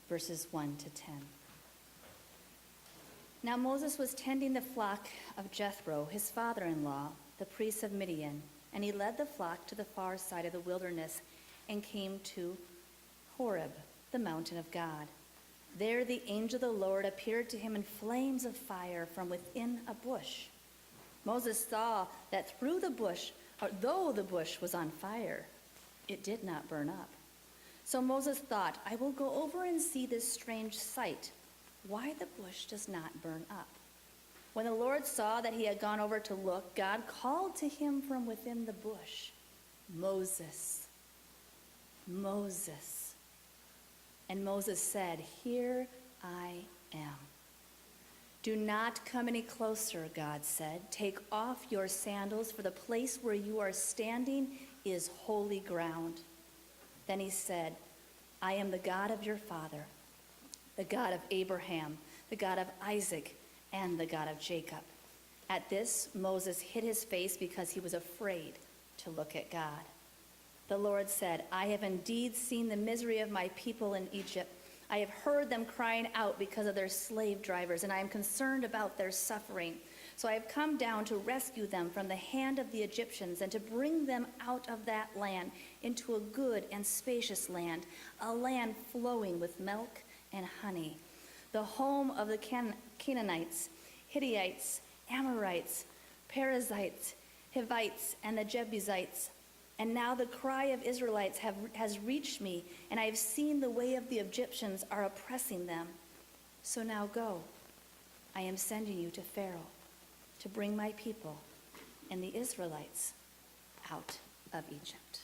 verses 1 to 10. Now Moses was tending the flock of Jethro, his father-in-law, the priest of Midian, and he led the flock to the far side of the wilderness and came to Horeb, the mountain of God. There the angel of the Lord appeared to him in flames of fire from within a bush. Moses saw that through the bush, or though the bush was on fire, it did not burn up. So Moses thought, I will go over and see this strange sight, why the bush does not burn up. When the Lord saw that he had gone over to look, God called to him from within the bush, Moses, Moses. And Moses said, Here I am. Do not come any closer, God said. Take off your sandals, for the place where you are standing is holy ground. Then he said, I am the God of your father, the God of Abraham, the God of Isaac, and the God of Jacob. At this, Moses hid his face because he was afraid to look at God. The Lord said, I have indeed seen the misery of my people in Egypt. I have heard them crying out because of their slave drivers, and I am concerned about their suffering. So I have come down to rescue them from the hand of the Egyptians and to bring them out of that land into a good and spacious land, a land flowing with milk and honey, the home of the Canaanites, Hittites, Amorites, Perizzites, Hivites, and the Jebusites. And now the cry of Israelites has reached me, and I have seen the way of the Egyptians are oppressing them. So now go. I am sending you to Pharaoh to bring my people and the Israelites out of Egypt.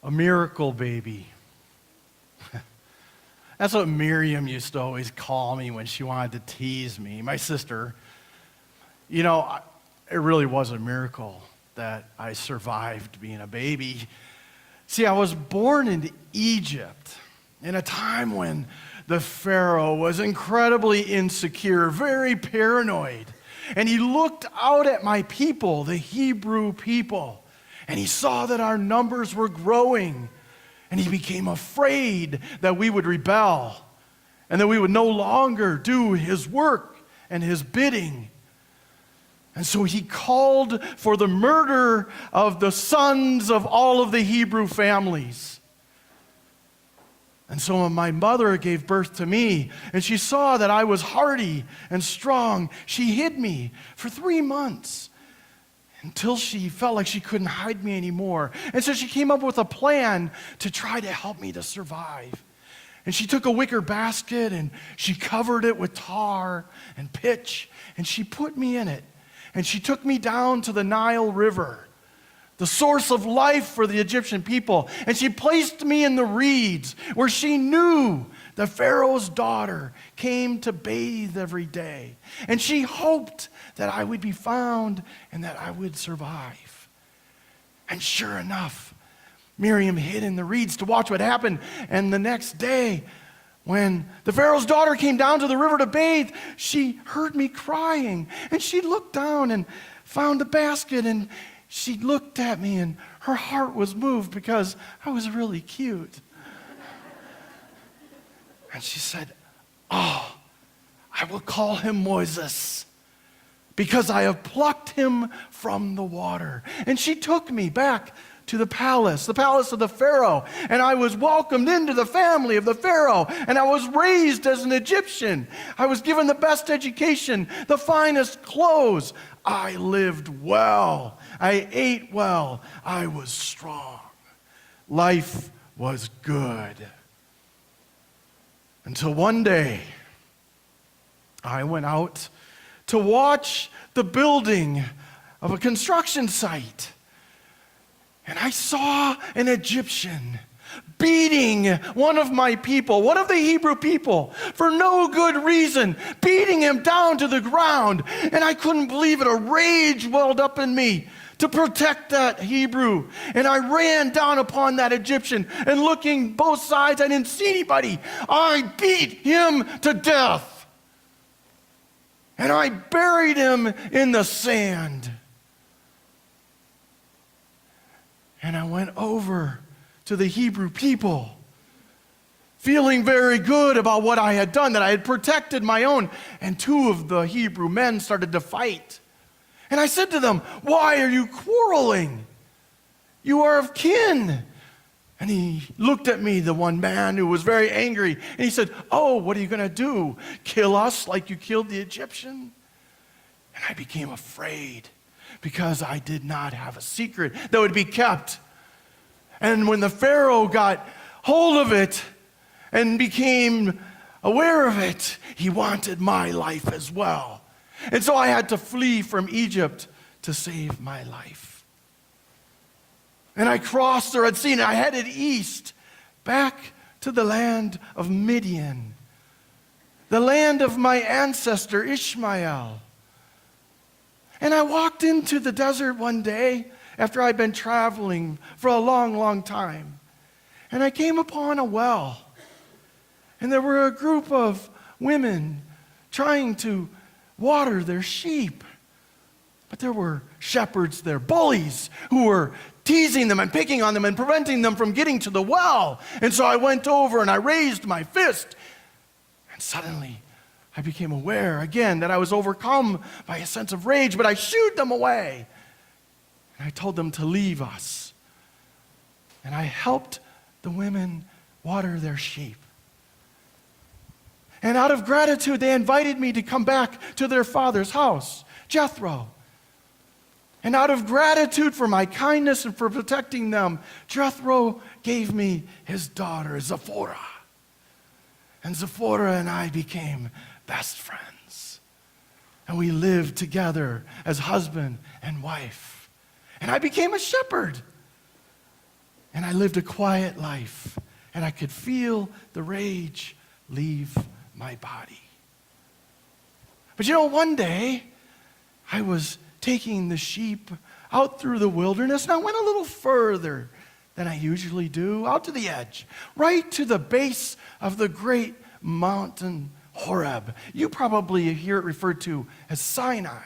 A miracle baby. That's what Miriam used to always call me when she wanted to tease me, my sister. You know, it really was a miracle that I survived being a baby. See, I was born in Egypt in a time when the Pharaoh was incredibly insecure, very paranoid. And he looked out at my people, the Hebrew people, and he saw that our numbers were growing, and he became afraid that we would rebel and that we would no longer do his work and his bidding. And so he called for the murder of the sons of all of the Hebrew families. And so when my mother gave birth to me, and she saw that I was hardy and strong, she hid me for 3 months. Until she felt like she couldn't hide me anymore. And so she came up with a plan to try to help me to survive. And she took a wicker basket and she covered it with tar and pitch, and she put me in it. And she took me down to the Nile River, the source of life for the Egyptian people. And she placed me in the reeds where she knew the Pharaoh's daughter came to bathe every day. And she hoped that I would be found and that I would survive. And sure enough, Miriam hid in the reeds to watch what happened. And the next day, when the Pharaoh's daughter came down to the river to bathe, she heard me crying. And she looked down and found the basket, and she looked at me, and her heart was moved because I was really cute. And she said, "Oh, I will call him Moses, because I have plucked him from the water." And she took me back to the palace of the Pharaoh. And I was welcomed into the family of the Pharaoh. And I was raised as an Egyptian. I was given the best education, the finest clothes. I lived well. I ate well. I was strong. Life was good. Until one day, I went out to watch the building of a construction site. And I saw an Egyptian beating one of my people, one of the Hebrew people, for no good reason, beating him down to the ground. And I couldn't believe it. A rage welled up in me to protect that Hebrew. And I ran down upon that Egyptian, and looking both sides, I didn't see anybody. I beat him to death. And I buried him in the sand. And I went over to the Hebrew people, feeling very good about what I had done, that I had protected my own. And two of the Hebrew men started to fight. And I said to them, "Why are you quarreling? You are of kin." And he looked at me, the one man who was very angry, and he said, "Oh, what are you going to do? Kill us like you killed the Egyptian?" And I became afraid, because I did not have a secret that would be kept. And when the Pharaoh got hold of it and became aware of it, he wanted my life as well. And so I had to flee from Egypt to save my life. And I crossed the Red Sea, and I headed east, back to the land of Midian, the land of my ancestor Ishmael. And I walked into the desert one day after I'd been traveling for a long, long time. And I came upon a well. And there were a group of women trying to water their sheep. But there were shepherds there, bullies, who were teasing them and picking on them and preventing them from getting to the well. And so I went over and I raised my fist. And suddenly I became aware again that I was overcome by a sense of rage, but I shooed them away. And I told them to leave us. And I helped the women water their sheep. And out of gratitude, they invited me to come back to their father's house, Jethro. And out of gratitude for my kindness and for protecting them, Jethro gave me his daughter, Zipporah. And Zipporah and I became best friends. And we lived together as husband and wife. And I became a shepherd. And I lived a quiet life. And I could feel the rage leave my body. But you know, one day, I was taking the sheep out through the wilderness, and I went a little further than I usually do, out to the edge, right to the base of the great mountain Horeb. You probably hear it referred to as Sinai.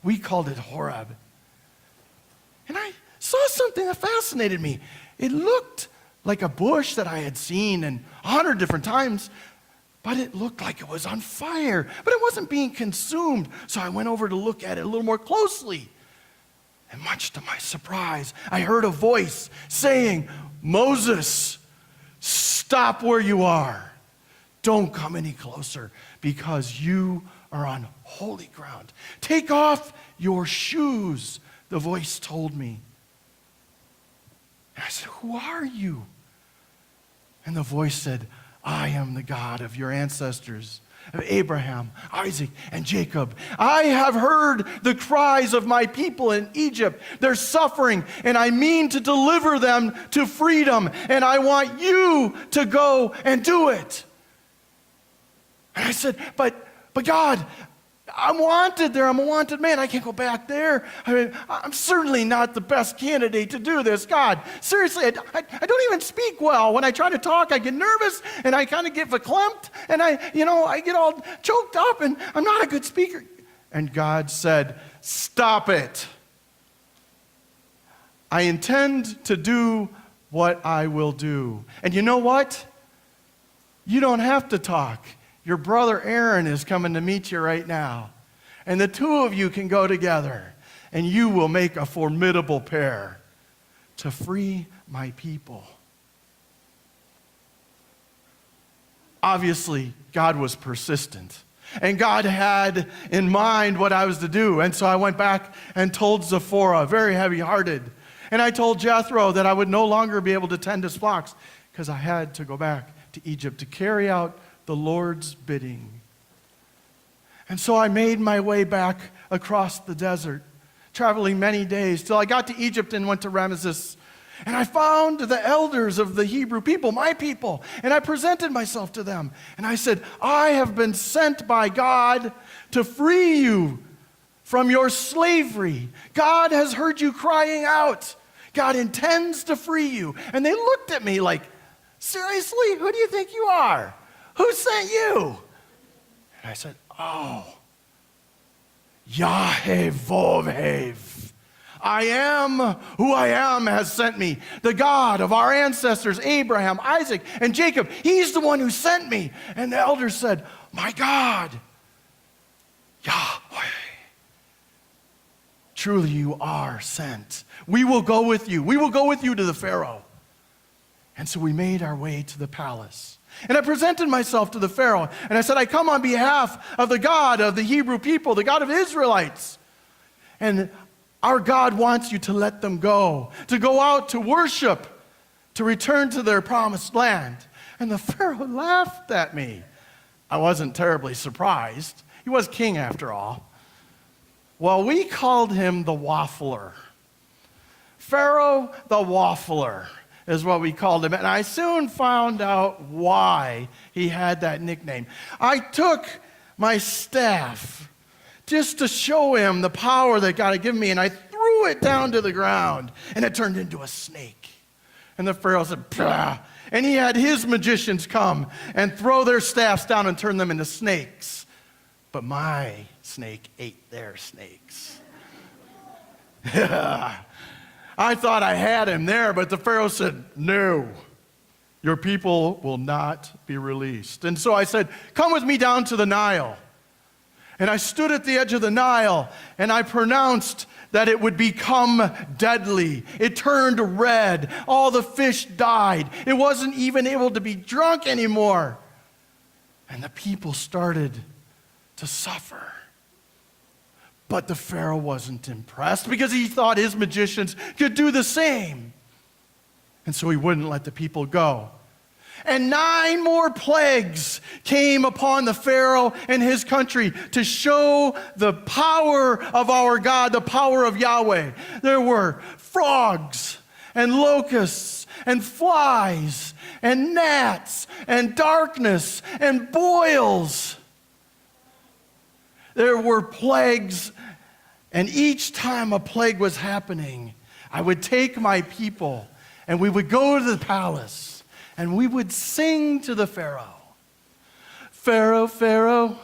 We called it Horeb. And I saw something that fascinated me. It looked like a bush that I had seen 100 different times, but it looked like it was on fire, but it wasn't being consumed. So I went over to look at it a little more closely. And much to my surprise, I heard a voice saying, "Moses, stop where you are. Don't come any closer, because you are on holy ground. Take off your shoes," the voice told me. And I said, "Who are you?" And the voice said, "I am the God of your ancestors, of Abraham, Isaac, and Jacob. I have heard the cries of my people in Egypt. They're suffering, and I mean to deliver them to freedom, and I want you to go and do it." And I said, but God, I'm wanted there. I'm a wanted man. I can't go back there. I mean, I'm certainly not the best candidate to do this. God, seriously, I don't even speak well. When I try to talk, I get nervous, and I kind of get verklempt, and I get all choked up, and I'm not a good speaker. And God said, "Stop it. I intend to do what I will do." And you know what? You don't have to talk. Your brother Aaron is coming to meet you right now. And the two of you can go together, and you will make a formidable pair to free my people. Obviously, God was persistent. And God had in mind what I was to do. And so I went back and told Zipporah, very heavy-hearted. And I told Jethro that I would no longer be able to tend his flocks, because I had to go back to Egypt to carry out the Lord's bidding. And so I made my way back across the desert, traveling many days, till I got to Egypt and went to Ramesses. And I found the elders of the Hebrew people, my people, and I presented myself to them. And I said, I have been sent by God to free you from your slavery. God has heard you crying out. God intends to free you. And they looked at me like, seriously, who do you think you are? Who sent you? And I said, oh, Yahweh. I am who I am has sent me. The God of our ancestors, Abraham, Isaac, and Jacob. He's the one who sent me. And the elders said, my God, Yahweh. Truly you are sent. We will go with you. We will go with you to the Pharaoh. And so we made our way to the palace. And I presented myself to the Pharaoh. And I said, I come on behalf of the God of the Hebrew people, the God of Israelites. And our God wants you to let them go, to go out to worship, to return to their promised land. And the Pharaoh laughed at me. I wasn't terribly surprised. He was king after all. Well, we called him the Waffler. Pharaoh the Waffler is what we called him. And I soon found out why he had that nickname. I took my staff just to show him the power that God had given me, and I threw it down to the ground, and it turned into a snake. And the Pharaoh said, "Pah." And he had his magicians come and throw their staffs down and turn them into snakes. But my snake ate their snakes. I thought I had him there, but the Pharaoh said, no, your people will not be released. And so I said, come with me down to the Nile. And I stood at the edge of the Nile, and I pronounced that it would become deadly. It turned red. All the fish died. It wasn't even able to be drunk anymore. And the people started to suffer. But the Pharaoh wasn't impressed because he thought his magicians could do the same. And so he wouldn't let the people go. And 9 more plagues came upon the Pharaoh and his country to show the power of our God, the power of Yahweh. There were frogs and locusts and flies and gnats and darkness and boils. There were plagues, and each time a plague was happening, I would take my people and we would go to the palace. And we would sing to the Pharaoh. Pharaoh, Pharaoh,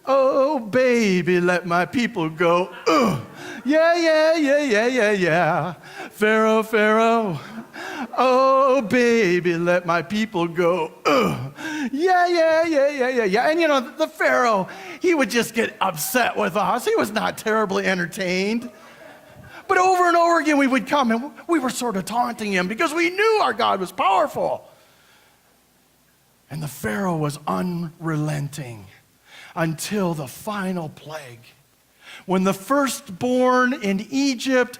oh, baby, let my people go. Yeah, yeah, yeah, yeah, yeah, yeah. Pharaoh, Pharaoh, oh, baby, let my people go. Yeah, yeah, yeah, yeah, yeah, yeah. And you know, the Pharaoh, he would just get upset with us. He was not terribly entertained. But over and over again, we would come, and we were sort of taunting him because we knew our God was powerful. And the Pharaoh was unrelenting until the final plague. When the firstborn in Egypt,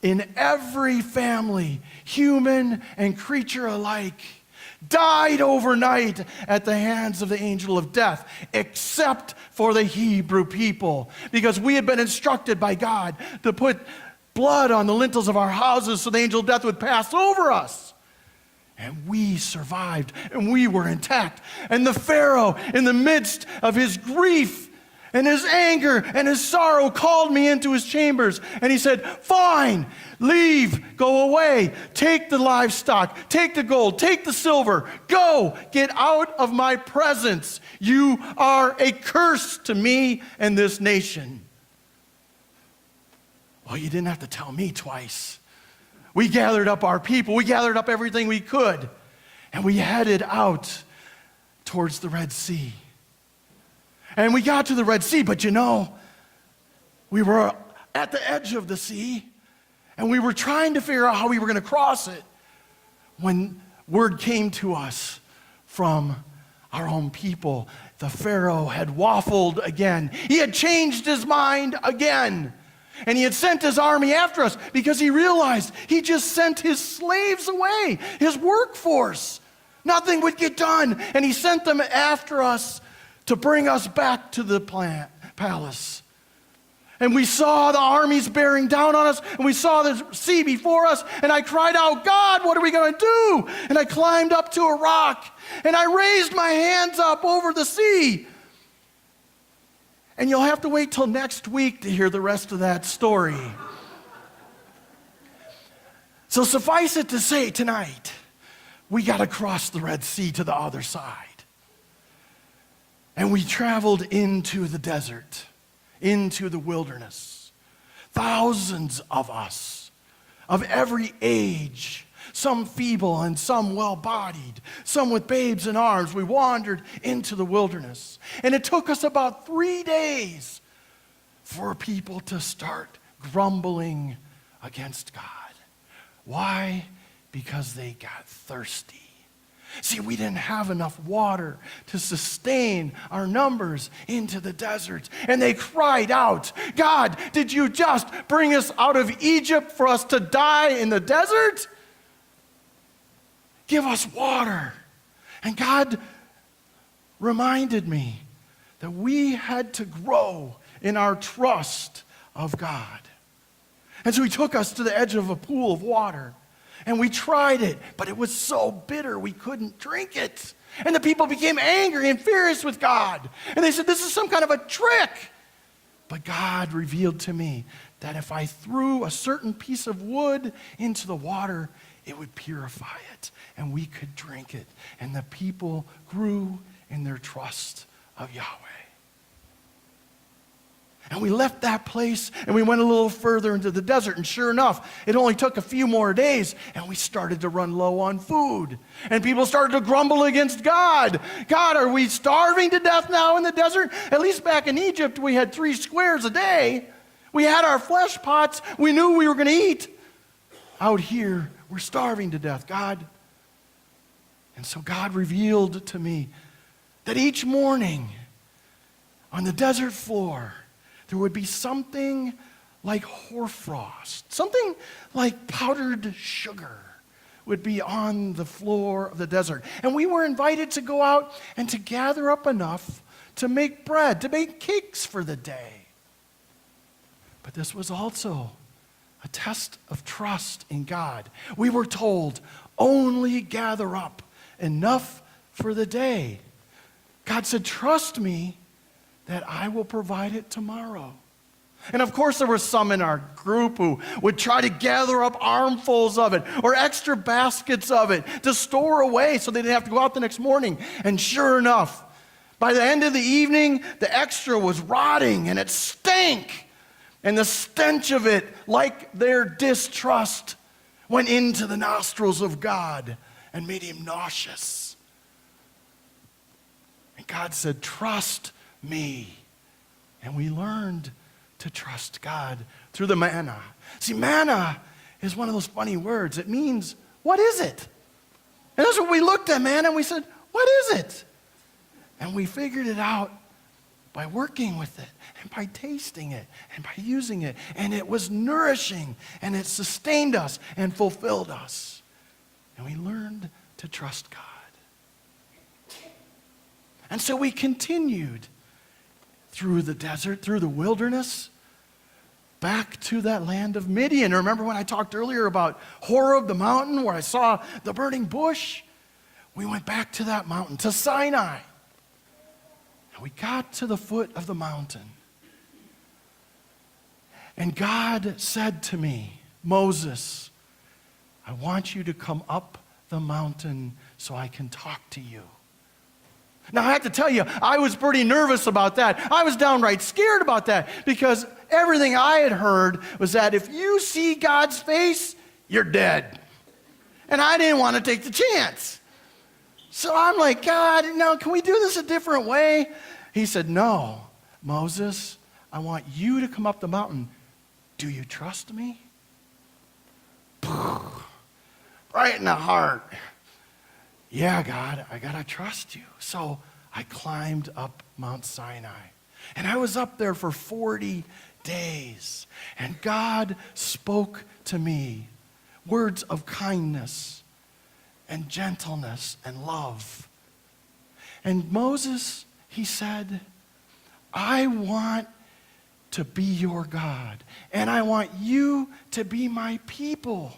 in every family, human and creature alike, died overnight at the hands of the angel of death, except for the Hebrew people, because we had been instructed by God to put blood on the lintels of our houses so the angel of death would pass over us. And we survived, and we were intact. And the Pharaoh, in the midst of his grief and his anger and his sorrow, called me into his chambers. And he said, fine, leave, go away, take the livestock, take the gold, take the silver, go, get out of my presence. You are a curse to me and this nation. Well, you didn't have to tell me twice. We gathered up our people. We gathered up everything we could. And we headed out towards the Red Sea. And we got to the Red Sea, but you know, we were at the edge of the sea, and we were trying to figure out how we were going to cross it when word came to us from our own people. The Pharaoh had waffled again. He had changed his mind again. And he had sent his army after us because he realized he just sent his slaves away, his workforce. Nothing would get done. And he sent them after us to bring us back to the palace. And we saw the armies bearing down on us, and we saw the sea before us, and I cried out, God, what are we going to do? And I climbed up to a rock, and I raised my hands up over the sea. And you'll have to wait till next week to hear the rest of that story. So suffice it to say tonight, we got to cross the Red Sea to the other side. And we traveled into the desert, into the wilderness. Thousands of us, of every age, some feeble and some well-bodied, some with babes in arms, we wandered into the wilderness. And it took us about 3 days for people to start grumbling against God. Why? Because they got thirsty. See, we didn't have enough water to sustain our numbers into the desert. And they cried out, God, did you just bring us out of Egypt for us to die in the desert? Give us water. And God reminded me that we had to grow in our trust of God. And so he took us to the edge of a pool of water. And we tried it, but it was so bitter we couldn't drink it. And the people became angry and furious with God. And they said, this is some kind of a trick. But God revealed to me that if I threw a certain piece of wood into the water, it would purify it, and we could drink it. And the people grew in their trust of Yahweh. And we left that place, and we went a little further into the desert, and sure enough, it only took a few more days, and we started to run low on food. And people started to grumble against God. God, are we starving to death now in the desert? At least back in Egypt, we had 3 squares a day. We had our flesh pots. We knew we were going to eat. Out here, we're starving to death, God. And so God revealed to me that each morning on the desert floor, there would be something like hoarfrost, something like powdered sugar would be on the floor of the desert. And we were invited to go out and to gather up enough to make bread, to make cakes for the day. But this was also a test of trust in God. We were told, only gather up enough for the day. God said, trust me that I will provide it tomorrow. And of course, there were some in our group who would try to gather up armfuls of it or extra baskets of it to store away so they didn't have to go out the next morning. And sure enough, by the end of the evening, the extra was rotting and it stank. And the stench of it, like their distrust, went into the nostrils of God and made him nauseous. And God said, trust me. And we learned to trust God through the manna. See, manna is one of those funny words. It means, what is it? And that's what we looked at manna and we said, what is it? And we figured it out by working with it and by tasting it and by using it. And it was nourishing and it sustained us and fulfilled us. And we learned to trust God. And so we continued through the desert, through the wilderness, back to that land of Midian. Remember when I talked earlier about Horeb, the mountain, where I saw the burning bush? We went back to that mountain, to Sinai. And we got to the foot of the mountain. And God said to me, Moses, I want you to come up the mountain so I can talk to you. Now, I have to tell you, I was pretty nervous about that. I was downright scared about that because everything I had heard was that if you see God's face, you're dead. And I didn't want to take the chance. So I'm like, God, no, can we do this a different way? He said, no, Moses, I want you to come up the mountain. Do you trust me? Right in the heart. Yeah, God, I got to trust you. So I climbed up Mount Sinai. And I was up there for 40 days. And God spoke to me words of kindness and gentleness and love. And Moses, he said, I want to be your God. And I want you to be my people.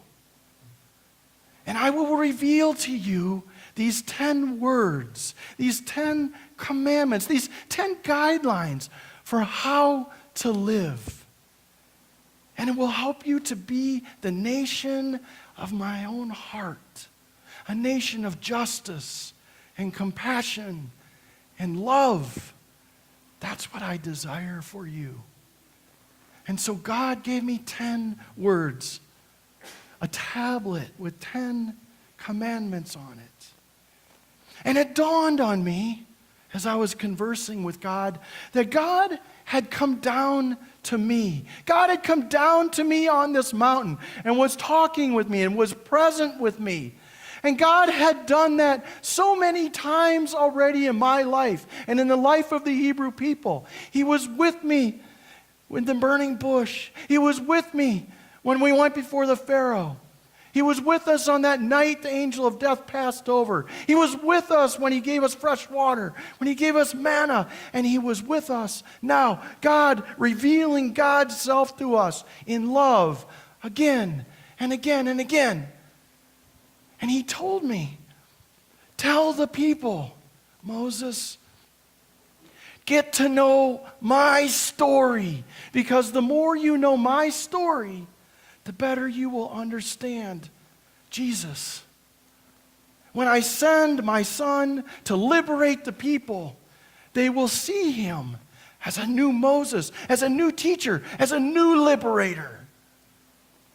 And I will reveal to you these 10 words, these 10 commandments, these 10 guidelines for how to live. And it will help you to be the nation of my own heart, a nation of justice and compassion and love. That's what I desire for you. And so God gave me 10 words, a tablet with 10 commandments on it. And it dawned on me as I was conversing with God that God had come down to me. God had come down to me on this mountain and was talking with me and was present with me. And God had done that so many times already in my life and in the life of the Hebrew people. He was with me in the burning bush. He was with me when we went before the Pharaoh. He was with us on that night the angel of death passed over. He was with us when he gave us fresh water, when he gave us manna, and he was with us now. God revealing God's self to us in love again and again and again. And he told me, tell the people, Moses, get to know my story, because the more you know my story, the better you will understand Jesus. When I send my son to liberate the people, they will see him as a new Moses, as a new teacher, as a new liberator.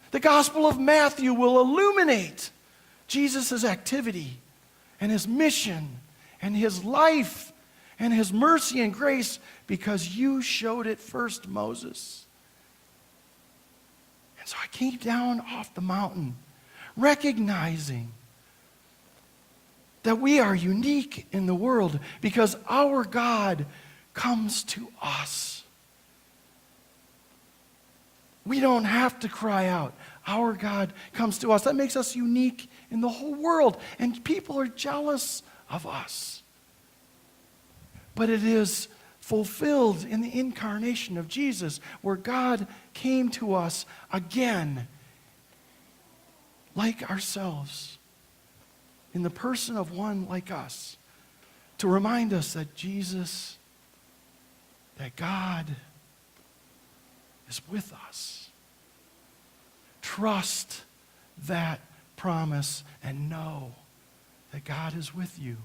The Gospel of Matthew will illuminate Jesus' activity and his mission and his life and his mercy and grace, because you showed it first, Moses. And so I came down off the mountain, recognizing that we are unique in the world because our God comes to us. We don't have to cry out. Our God comes to us. That makes us unique in the whole world, and people are jealous of us. But it is fulfilled in the incarnation of Jesus, where God came to us again, like ourselves, in the person of one like us, to remind us that Jesus, that God is with us. Trust that promise and know that God is with you.